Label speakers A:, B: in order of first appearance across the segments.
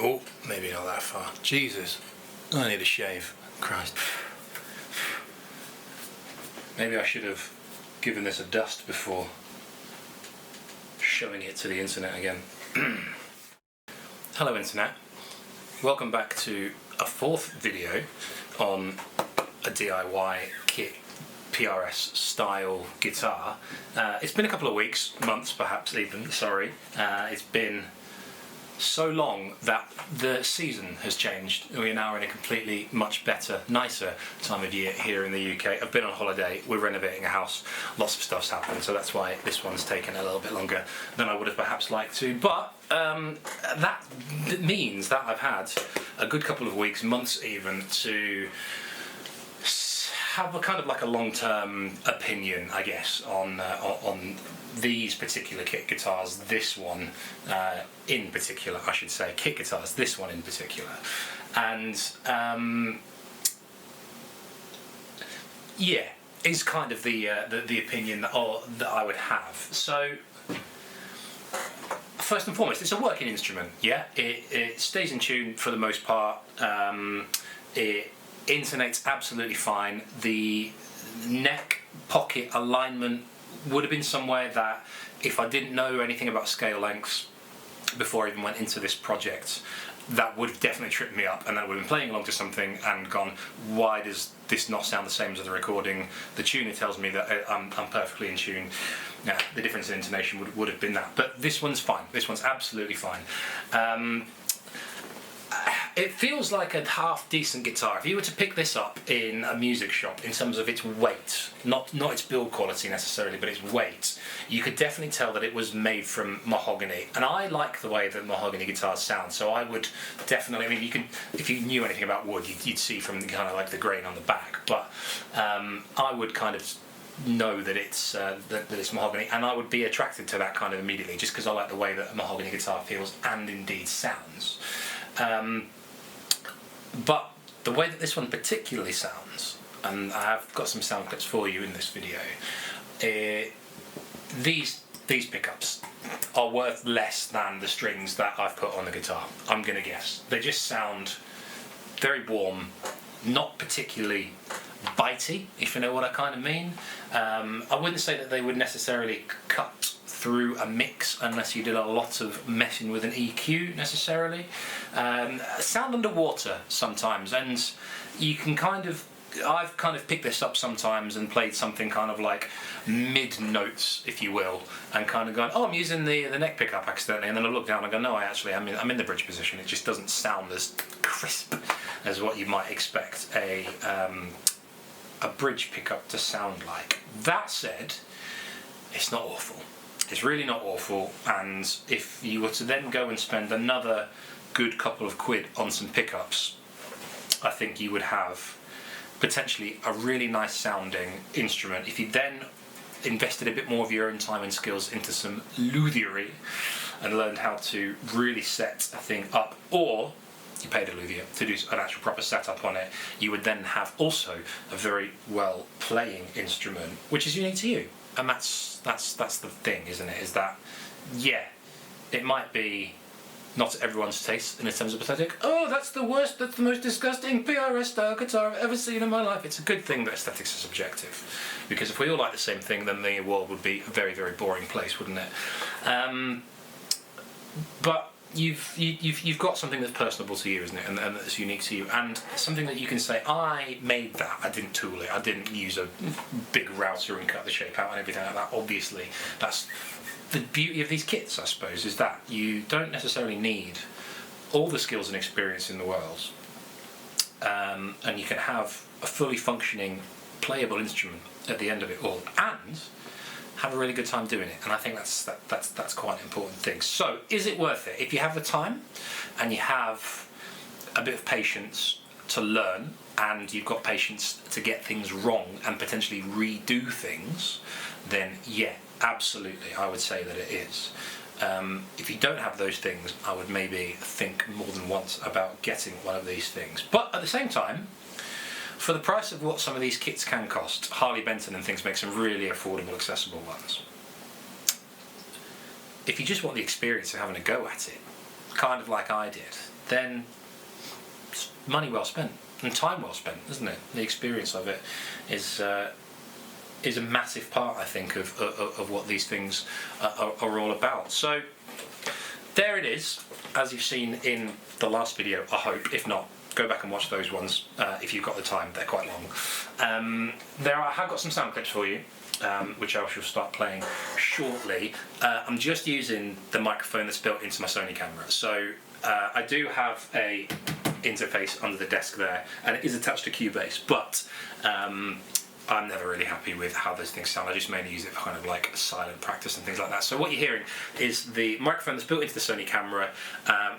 A: Oh, maybe not that far. Jesus, I need a shave. Christ. Maybe I should have given this a dust before showing it to the internet again. Hello internet. Welcome back to a fourth video on a DIY kit PRS style guitar. It's been a couple of weeks, months perhaps even, sorry. It's been so long that the season has changed. We are now in a completely much better, nicer time of year here in the UK. I've been on holiday, we're renovating a house, lots of stuff's happened, so that's why this one's taken a little bit longer than I would have perhaps liked to. But that means that I've had a good couple of weeks, months even, to have a kind of like a long-term opinion, I guess, on these particular kit guitars. This one in particular, I should say, kit guitars. This one in particular, and yeah, is kind of the opinion that I would have. So first and foremost, it's a working instrument. Yeah, it stays in tune for the most part. It intonates absolutely fine. The neck pocket alignment would have been somewhere that, if I didn't know anything about scale lengths before I even went into this project, that would have definitely tripped me up, and I would have been playing along to something and gone, why does this not sound the same as the recording? The tuner tells me that I'm perfectly in tune. Yeah, the difference in intonation would have been that. But this one's fine. This one's absolutely fine. It feels like a half-decent guitar. If you were to pick this up in a music shop in terms of its weight, not its build quality necessarily, but its weight, you could definitely tell that it was made from mahogany. And I like the way that mahogany guitars sound, so I would definitely, I mean, you can, if you knew anything about wood, you'd see from kind of like the grain on the back, but I would kind of know that it's that it's mahogany, and I would be attracted to that kind of immediately, just because I like the way that a mahogany guitar feels and indeed sounds. But the way that this one particularly sounds, and I've got some sound clips for you in this video, these pickups are worth less than the strings that I've put on the guitar, I'm gonna guess. They just sound very warm, not particularly bitey, if you know what I kind of mean. I wouldn't say that they would necessarily cut through a mix unless you did a lot of messing with an EQ necessarily. Sound underwater sometimes, and you can I've kind of picked this up sometimes and played something kind of like mid notes, if you will, and kind of gone, oh, I'm using the neck pickup accidentally, and then I look down and I go, no, I'm in the bridge position. It just doesn't sound as crisp as what you might expect a bridge pickup to sound like. That said, it's not awful. It's really not awful, and if you were to then go and spend another good couple of quid on some pickups, I think you would have potentially a really nice sounding instrument. If you then invested a bit more of your own time and skills into some luthiery and learned how to really set a thing up, or you paid a luthier to do an actual proper setup on it, you would then have also a very well playing instrument, which is unique to you. And that's the thing, isn't it? Is that, yeah, it might be not everyone's taste in terms of aesthetic. Oh, that's the worst, that's the most disgusting PRS style guitar I've ever seen in my life. It's a good thing that aesthetics are subjective, because if we all like the same thing, then the world would be a very, very boring place, wouldn't it? But you've got something that's personable to you, isn't it, and that's unique to you, and something that you can say, I made that, I didn't tool it, I didn't use a big router and cut the shape out and everything like that. Obviously, that's the beauty of these kits, I suppose, is that you don't necessarily need all the skills and experience in the world, and you can have a fully functioning, playable instrument at the end of it all, and have a really good time doing it. And I think that's quite an important thing. So, is it worth it? If you have the time and you have a bit of patience to learn, and you've got patience to get things wrong and potentially redo things, then yeah, absolutely, I would say that it is. If you don't have those things, I would maybe think more than once about getting one of these things. But at the same time, for the price of what some of these kits can cost, Harley Benton and things make some really affordable, accessible ones. If you just want the experience of having a go at it, kind of like I did, then it's money well spent and time well spent, isn't it? The experience of it is a massive part, I think, of what these things are all about. So there it is, as you've seen in the last video, I hope. If not, go back and watch those ones if you've got the time. They're quite long. I have got some sound clips for you, which I shall start playing shortly. I'm just using the microphone that's built into my Sony camera. So I do have a interface under the desk there, and it is attached to Cubase, but I'm never really happy with how those things sound. I just mainly use it for kind of like silent practice and things like that. So what you're hearing is the microphone that's built into the Sony camera,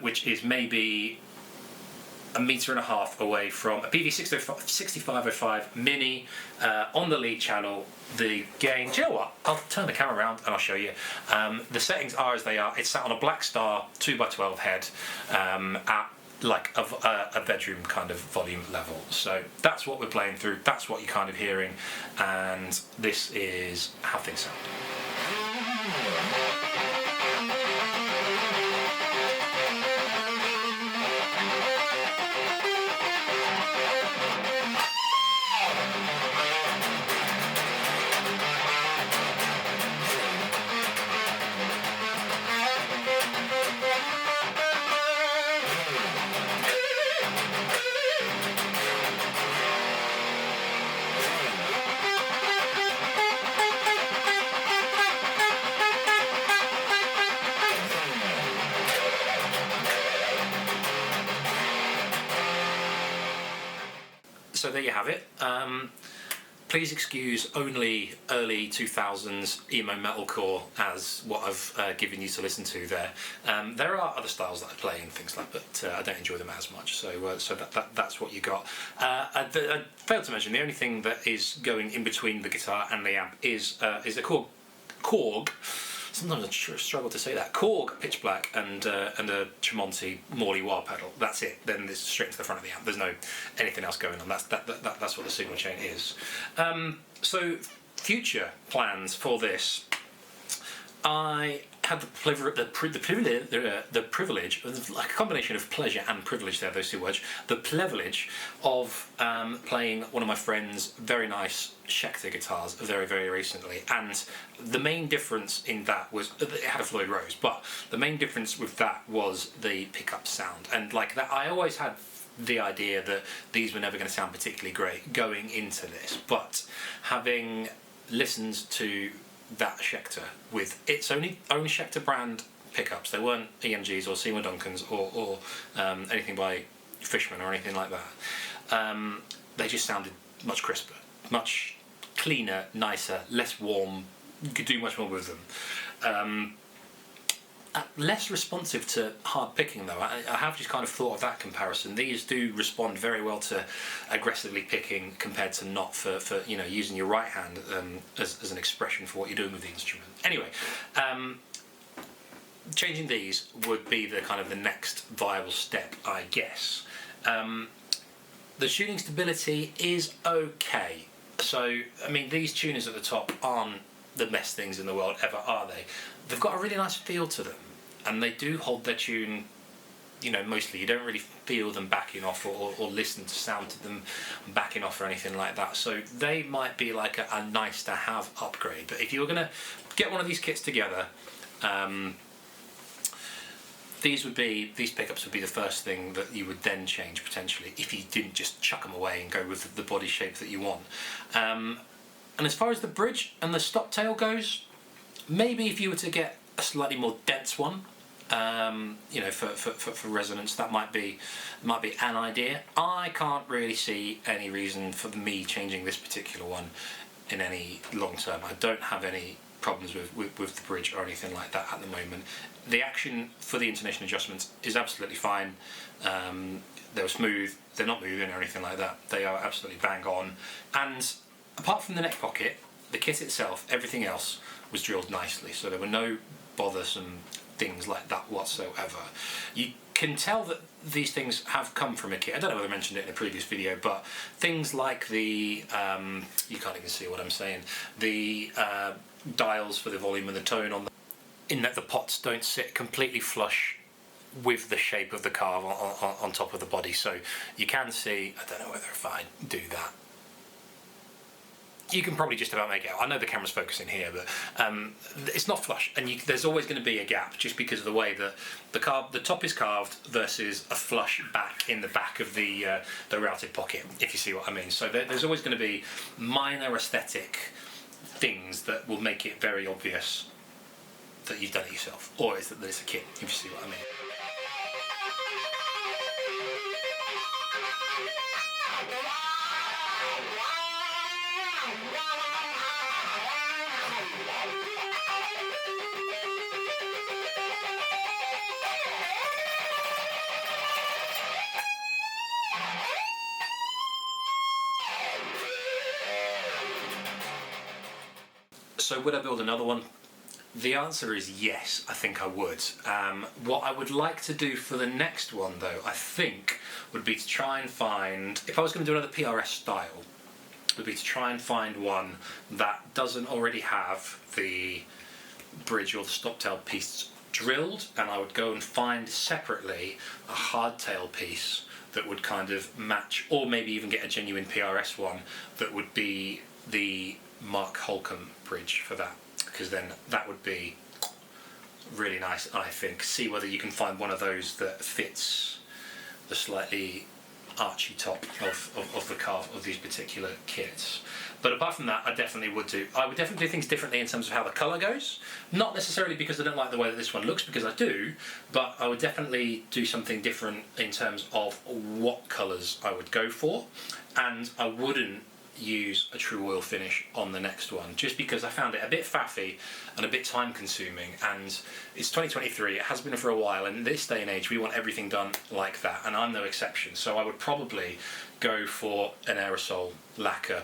A: which is maybe 1.5 meters away from a PV6505 Mini on the lead channel. The gain, do you know what? I'll turn the camera around and I'll show you. The settings are as they are. It's sat on a Black Star 2x12 head at like a bedroom kind of volume level. So that's what we're playing through, that's what you're kind of hearing, and this is how things sound. So there you have it. Please excuse only early 2000s emo metalcore as what I've given you to listen to there. There are other styles that I play and things like that, but I don't enjoy them as much. So that's what you got. I failed to mention the only thing that is going in between the guitar and the amp is a Korg. Sometimes I struggle to say that. Korg pitch black and a Tremonti Morley wah pedal. That's it. Then it's straight to the front of the amp. There's no anything else going on. That's what the signal chain is. So future plans for this. I had the privilege, like a combination of pleasure and privilege there, those two words, the privilege of playing one of my friend's very nice Schecter guitars very, very recently. And the main difference in that was, it had a Floyd Rose, but the main difference with that was the pickup sound. And like that, I always had the idea that these were never going to sound particularly great going into this, but having listened to that Schecter with its only Schecter brand pickups, they weren't EMGs or Seymour Duncans or anything by Fishman or anything like that. They just sounded much crisper, much cleaner, nicer, less warm. You could do much more with them. Less responsive to hard picking though. I have just kind of thought of that comparison. These do respond very well to aggressively picking compared to not for you know, using your right hand as an expression for what you're doing with the instrument. Anyway, changing these would be the kind of the next viable step, I guess. The tuning stability is okay. So I mean, these tuners at the top aren't the best things in the world ever, are they? They've got a really nice feel to them, and they do hold their tune, you know, mostly. You don't really feel them backing off or listen to sound to them backing off or anything like that. So they might be like a nice to have upgrade. But if you were going to get one of these kits together, these pickups would be the first thing that you would then change potentially, if you didn't just chuck them away and go with the body shape that you want. And as far as the bridge and the stop tail goes, maybe if you were to get a slightly more dense one, you know, for resonance, that might be an idea. I can't really see any reason for me changing this particular one in any long term. I don't have any problems with the bridge or anything like that at the moment. The action for the intonation adjustments is absolutely fine. They were smooth, they're not moving or anything like that. They are absolutely bang on. And apart from the neck pocket, the kit itself, everything else was drilled nicely, so there were no bothersome things like that whatsoever. You can tell that these things have come from a kit. I don't know whether I mentioned it in a previous video, but things like the, you can't even see what I'm saying, the dials for the volume and the tone on the, in that the pots don't sit completely flush with the shape of the carve on top of the body. So you can see, I don't know whether if I do that, you can probably just about make it out. I know the camera's focusing here, but it's not flush, and there's always going to be a gap just because of the way that the top is carved versus a flush back in the back of the routed pocket, if you see what I mean. So there's always going to be minor aesthetic things that will make it very obvious that you've done it yourself, or is that it's a kit, if you see what I mean. So would I build another one? The answer is yes, I think I would. What I would like to do for the next one, though, I think, would be to try and find, if I was going to do another PRS style, would be to try and find one that doesn't already have the bridge or the stoptail piece drilled, and I would go and find separately a hardtail piece that would kind of match, or maybe even get a genuine PRS one that would be the Mark Holcomb bridge for that, because then that would be really nice, I think. See whether you can find one of those that fits the slightly archy top of the carve of these particular kits. But apart from that, I would definitely do things differently in terms of how the colour goes. Not necessarily because I don't like the way that this one looks, because I do, but I would definitely do something different in terms of what colours I would go for, and I wouldn't use a true oil finish on the next one, just because I found it a bit faffy and a bit time consuming, and it's 2023, it has been for a while, and in this day and age we want everything done like that, and I'm no exception. So I would probably go for an aerosol lacquer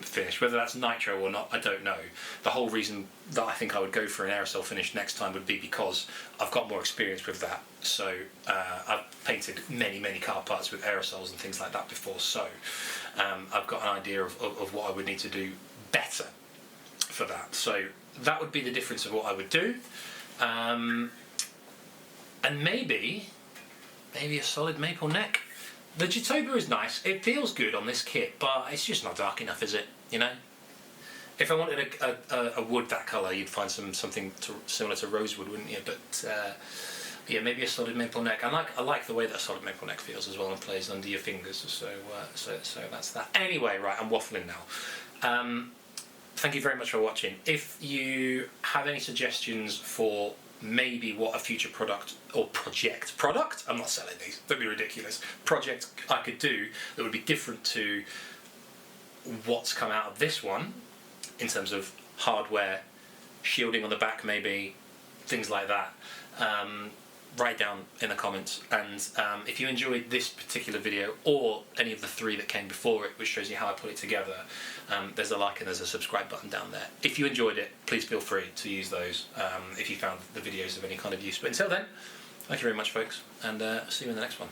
A: finish. Whether that's nitro or not, I don't know. The whole reason that I think I would go for an aerosol finish next time would be because I've got more experience with that. So I've painted many car parts with aerosols and things like that before, so I've got an idea of what I would need to do better for that. So that would be the difference of what I would do. And maybe a solid maple neck. The Jatoba is nice, it feels good on this kit, but it's just not dark enough, is it? You know? If I wanted a wood that colour, you'd find something similar to rosewood, wouldn't you? But yeah, maybe a solid maple neck. I like the way that a solid maple neck feels as well and plays under your fingers. So that's that. Anyway, right, I'm waffling now. Thank you very much for watching. If you have any suggestions for maybe what a future product or project, I'm not selling these, don't be ridiculous, project I could do that would be different to what's come out of this one in terms of hardware, shielding on the back maybe, things like that, write down in the comments. And if you enjoyed this particular video or any of the three that came before it, which shows you how I put it together, there's a like and there's a subscribe button down there. If you enjoyed it, please feel free to use those if you found the videos of any kind of use. But until then, thank you very much, folks, and see you in the next one.